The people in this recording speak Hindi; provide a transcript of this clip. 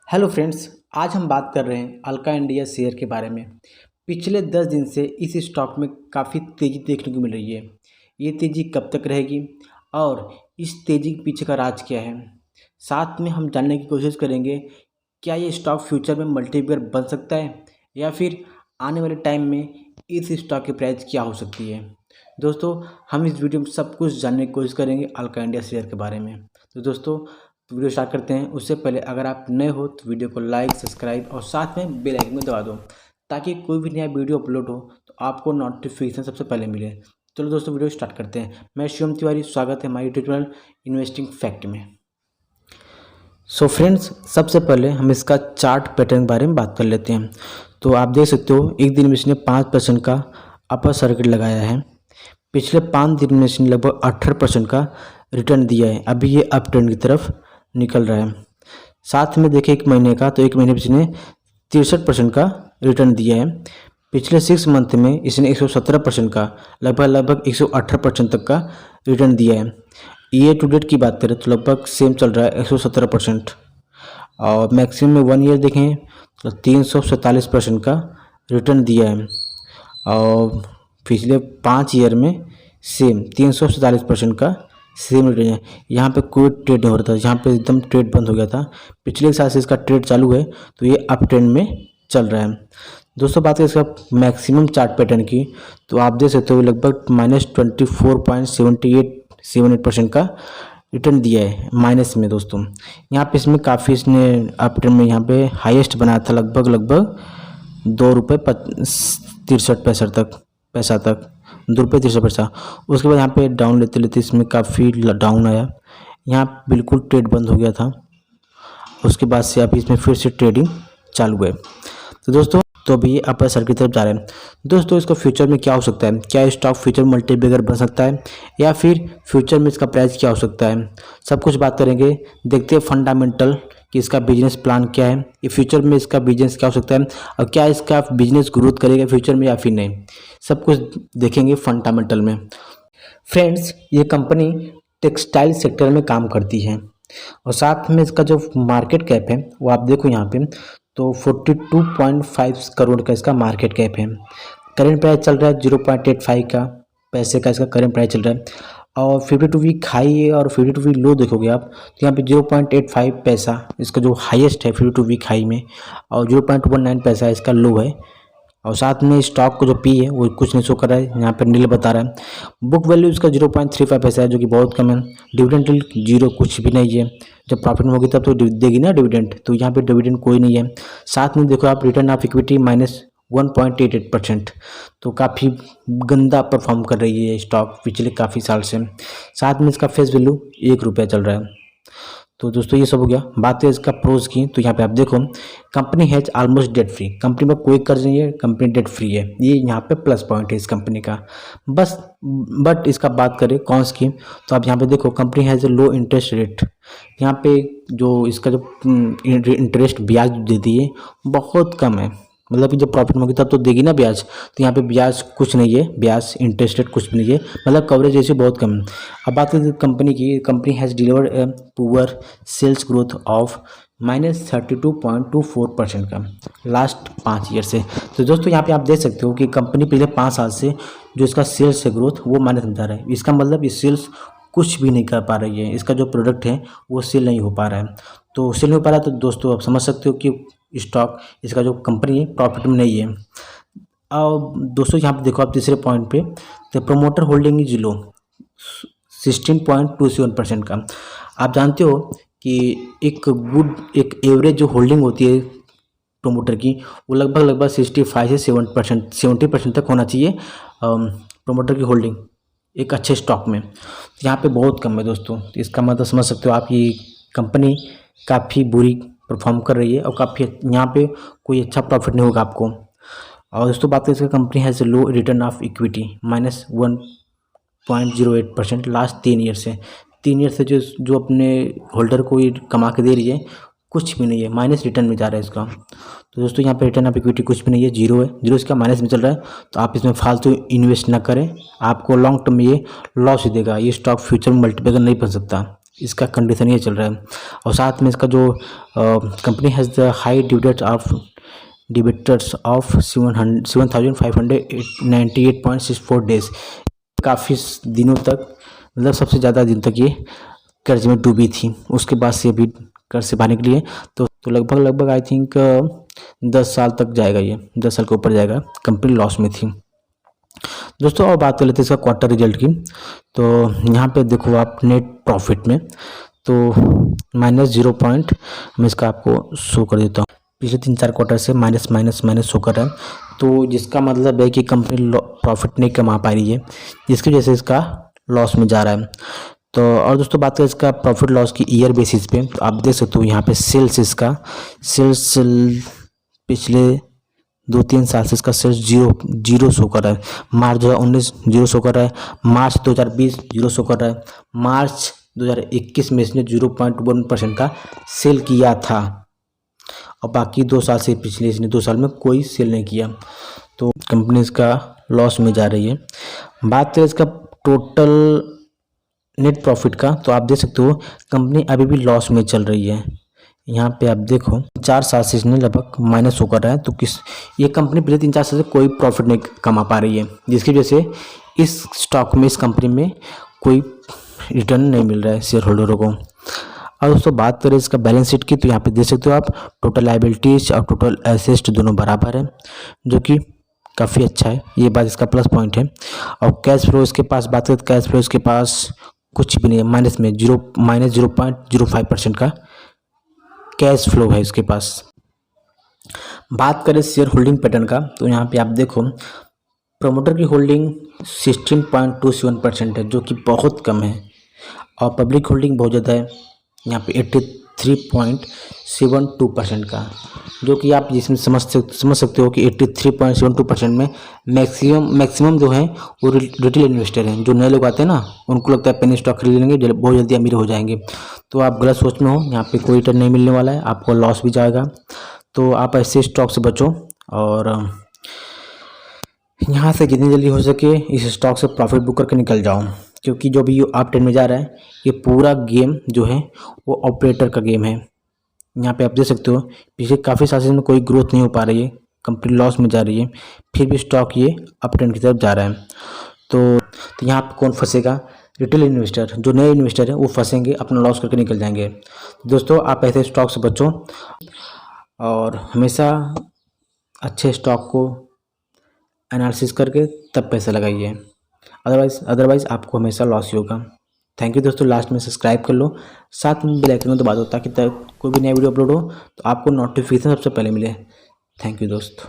Hello friends. आज हम बात कर रहे हैं अल्का इंडिया शेयर के बारे में। पिछले 10 दिन से इस स्टॉक में काफ़ी तेज़ी देखने को मिल रही है। ये तेज़ी कब तक रहेगी और इस तेज़ी के पीछे का राज क्या है, साथ में हम जानने की कोशिश करेंगे क्या ये स्टॉक फ्यूचर में मल्टीप्लायर बन सकता है या फिर आने वाले टाइम में इस स्टॉक की प्राइस क्या हो सकती है। दोस्तों, हम इस वीडियो में सब कुछ जानने की कोशिश करेंगे अल्का इंडिया शेयर के बारे में। तो दोस्तों, वीडियो स्टार्ट करते हैं। उससे पहले अगर आप नए हो तो वीडियो को लाइक, सब्सक्राइब और साथ में बेल आइकन में दबा दो ताकि कोई भी नया वीडियो अपलोड हो तो आपको नोटिफिकेशन सबसे पहले मिले। चलो दोस्तों, वीडियो स्टार्ट करते हैं। मैं शिवम तिवारी, स्वागत है हमारे यूट्यूब चैनल इन्वेस्टिंग फैक्ट में। सो फ्रेंड्स, सबसे पहले हम इसका चार्ट पैटर्न के बारे में बात कर लेते हैं। तो आप देख सकते हो एक दिन में इसने 5% का अपर सर्किट लगाया है। पिछले 5 दिन में इसने लगभग 18% का रिटर्न दिया है। अभी ये अप ट्रेंड की तरफ निकल रहा है। साथ में देखें एक महीने का, तो एक महीने में इसने 63% का रिटर्न दिया है। पिछले 6 मंथ में इसने 117% का लगभग 118% तक का रिटर्न दिया है। ईयर टू डेट की बात करें तो लगभग सेम चल रहा है 117%। और मैक्सिमम में 1 ईयर देखें तो 347% का रिटर्न दिया है। और पिछले 5 ईयर में सेम 347% का सेम रिटर्न है। यहाँ पे कोई ट्रेड नहीं हो रहा था, यहाँ पे एकदम ट्रेड बंद हो गया था। पिछले एक साल से इसका ट्रेड चालू है तो ये अप ट्रेंड में चल रहा है। दोस्तों, बात करें इसका मैक्सिमम चार्ट पैटर्न की, तो आप देख सकते हो लगभग -24.78% का रिटर्न दिया है माइनस में। दोस्तों, यहाँ पे इसमें काफ़ी इसने अप ट्रेंड में यहाँ पे हाईएस्ट बनाया था लगभग ₹2.63 तक 2 रुपये 63 पैसा। उसके बाद यहाँ पे डाउन लेते लेते इसमें काफ़ी डाउन आया, यहाँ बिल्कुल ट्रेड बंद हो गया था। उसके बाद से अभी इसमें फिर से ट्रेडिंग चालू है। तो दोस्तों, तो अभी ये अपर सर्किट की तरफ जा रहे हैं। दोस्तों, इसका फ्यूचर में क्या हो सकता है? क्या स्टॉक फ्यूचर में मल्टीप्लायर बन सकता है या फिर फ्यूचर में इसका प्राइस क्या हो सकता है? सब कुछ बात करेंगे। देखते हैं फंडामेंटल कि इसका बिजनेस प्लान क्या है, ये फ्यूचर में इसका बिजनेस क्या हो सकता है और क्या इसका बिजनेस ग्रोथ करेगा फ्यूचर में या फिर नहीं। सब कुछ देखेंगे फंडामेंटल में। फ्रेंड्स, ये कंपनी टेक्सटाइल सेक्टर में काम करती है और साथ में इसका जो मार्केट कैप है वो आप देखो यहाँ पे, तो 42.5 करोड़ का इसका मार्केट कैप है। करेंट प्राइस चल रहा है 0.85 का पैसे का इसका करेंट प्राइस चल रहा है। और 52 वीक हाई और 52 वीक लो देखोगे आप तो यहाँ पे 0.85 पैसा इसका जो हाईएस्ट है 52 वीक हाई में, और 0.19 पैसा इसका लो है। और साथ में स्टॉक को जो पी है वो कुछ नहीं शो कर रहा है, यहाँ पर नील बता रहा है। बुक वैल्यू इसका 0.35 पैसा है जो कि बहुत कम है। डिविडेंड जीरो, कुछ भी नहीं है। जब प्रॉफिट में होगी तब तो देगी ना डिविडेंड, तो यहाँ पे डिविडेंड कोई नहीं है। साथ में देखो आप रिटर्न ऑफ इक्विटी -1.88%, तो काफ़ी गंदा परफॉर्म कर रही है ये स्टॉक पिछले काफ़ी साल से। साथ में इसका फेस वैल्यू ₹1 चल रहा है। तो दोस्तों, ये सब हो गया। बात है इसका प्रोज की, तो यहाँ पे आप देखो company has almost debt free. Company में कोई कर्ज नहीं है, कंपनी डेट फ्री है। ये यहाँ पे प्लस पॉइंट है इस कंपनी का बस। बट इसका बात करें कॉन्स की, तो आप यहाँ पे देखो company has a low interest rate. यहाँ पे जो इसका जो इंटरेस्ट ब्याज देती है बहुत कम है। मतलब कि जब प्रॉफिट होगी तब तो देगी ना ब्याज, तो यहाँ पे ब्याज कुछ नहीं है, ब्याज इंटरेस्ट रेट कुछ भी नहीं है। मतलब कवरेज जैसे बहुत कम है। अब बात करें कंपनी की, company has delivered a poor sales growth of -32.24% का लास्ट 5 ईयर से। तो दोस्तों, यहाँ पे आप देख सकते हो कि कंपनी पिछले 5 साल से जो इसका सेल्स है ग्रोथ वो माइनस में जा रहा है। इसका मतलब ये सेल्स कुछ भी नहीं कर पा रही है, इसका जो प्रोडक्ट है वो सेल नहीं हो पा रहा है। तो सेल नहीं हो पा रहा है तो दोस्तों आप समझ सकते हो कि स्टॉक इसका जो कंपनी है प्रॉफिट में नहीं है। और दोस्तों, यहाँ पे देखो आप तीसरे पॉइंट पे, the promoter holding is low 16.27% का। आप जानते हो कि एक एवरेज जो होल्डिंग होती है प्रोमोटर की वो लगभग 65 से 70% तक होना चाहिए प्रोमोटर की होल्डिंग एक अच्छे स्टॉक में। तो यहाँ पे बहुत कम है दोस्तों। तो इसका मतलब समझ सकते हो आप कि कंपनी काफ़ी बुरी परफॉर्म कर रही है और काफ़ी यहाँ पे कोई अच्छा प्रॉफिट नहीं होगा आपको। और दोस्तों, बात करें इसका company has low return of equity -1.08% last 3 year से। 3 ईयर से जो अपने होल्डर को ये कमा के दे रही है कुछ भी नहीं है, माइनस रिटर्न में जा रहा है इसका। तो दोस्तों, यहाँ पे रिटर्न ऑफ इक्विटी कुछ भी नहीं है, जीरो है, जीरो इसका माइनस में चल रहा है। तो आप इसमें फालतू इन्वेस्ट ना करें, आपको लॉन्ग टर्म में ये लॉस ही देगा। ये स्टॉक फ्यूचर में मल्टीप्लायर नहीं बन सकता। इसका कंडीशन ये चल रहा है। और साथ में इसका जो company has the high dividends of 7,598.64 days. काफ़ी दिनों तक, मतलब सबसे ज़्यादा दिन तक ये कर्ज में डूबी थी। उसके बाद से अभी कर्ज से बाहर निकली है। तो लगभग आई थिंक 10 साल तक जाएगा, ये 10 साल के ऊपर जाएगा। कंपनी लॉस में थी दोस्तों। और बात कर लेते हैं इसका क्वार्टर रिजल्ट की। तो यहाँ पे देखो आप नेट प्रॉफिट में तो -0 पॉइंट मैं इसका आपको शो कर देता हूँ। पिछले 3-4 क्वार्टर से माइनस शो कर रहा है। तो जिसका मतलब है कि कंपनी प्रॉफिट नहीं कमा पा रही है, जिसकी वजह से इसका लॉस में जा रहा है। तो और दोस्तों बात करें इसका प्रॉफिट लॉस की ईयर बेसिस पे, तो आप देख सकते हो यहाँ पे सेल्स पिछले 2-3 साल से इसका सेल्स जीरो शो कर रहा है। मार्च 2019 जीरो शो कर रहा है, मार्च 2020 जीरो शो कर रहा है, मार्च 2021 में इसने 0.1% का सेल किया था, और बाकी 2 साल से पिछले इसने 2 साल में कोई सेल नहीं किया। तो कंपनी इसका लॉस में जा रही है। बात करें इसका टोटल नेट प्रॉफिट का, तो आप देख सकते हो कंपनी अभी भी लॉस में चल रही है। यहाँ पे आप देखो 4 साल से इसने लगभग माइनस शो कर रहा है। तो ये कंपनी पिछले 3-4 साल से कोई प्रॉफिट नहीं कमा पा रही है, जिसकी वजह से इस स्टॉक में, इस कंपनी में कोई रिटर्न नहीं मिल रहा है शेयर होल्डरों को। और दोस्तों बात करें इसका बैलेंस शीट की, तो यहाँ पे देख सकते हो आप टोटल लायबिलिटीज और टोटल एसेट्स दोनों बराबर है, जो कि काफ़ी अच्छा है। ये बात इसका प्लस पॉइंट है। और कैश फ्लो इसके पास, बात करें कैश फ्लो इसके पास कुछ भी नहीं है, -0.05% का कैश फ्लो है इसके पास। बात करें शेयर होल्डिंग पैटर्न का, तो यहाँ पे आप देखो प्रमोटर की होल्डिंग 16.27% है, जो कि बहुत कम है। और पब्लिक होल्डिंग बहुत ज़्यादा है, यहाँ पे 83.72% का, जो कि आप जिसमें समझ सकते हो कि 83.72% में मैक्सिमम जो है वो रिटेल इन्वेस्टर हैं। जो नए लोग आते हैं ना, उनको लगता है पेनी स्टॉक खरीद लेंगे, बहुत जल्दी अमीर हो जाएंगे। तो आप गलत सोच में हो, यहाँ पे कोई रिटर्न नहीं मिलने वाला है, आपको लॉस भी जाएगा। तो आप ऐसे स्टॉक से बचो, और यहाँ से जितनी जल्दी हो सके इस स्टॉक से प्रॉफिट बुक करके निकल जाओ, क्योंकि जो भी आप ट्रेंड में जा रहा है, ये पूरा गेम जो है वो ऑपरेटर का गेम है। यहाँ पे आप देख सकते हो पिछले काफ़ी साल से कोई ग्रोथ नहीं हो पा रही है, कंपनी लॉस में जा रही है, फिर भी स्टॉक ये अप ट्रेंड की तरफ जा रहा है। तो यहाँ पे कौन फंसेगा? रिटेल इन्वेस्टर, जो नए इन्वेस्टर हैं वो फंसेंगे, अपना लॉस करके निकल जाएंगे। दोस्तों आप ऐसे स्टॉक से बचो, और हमेशा अच्छे स्टॉक को एनालिसिस करके तब पैसा लगाइए, अदरवाइज़ आपको हमेशा लॉस ही होगा। थैंक यू दोस्तों। लास्ट में सब्सक्राइब कर लो, साथ में बेल आइकन दबा दो, ताकि कोई भी नया वीडियो अपलोड हो तो आपको नोटिफिकेशन सबसे पहले मिले। थैंक यू दोस्त।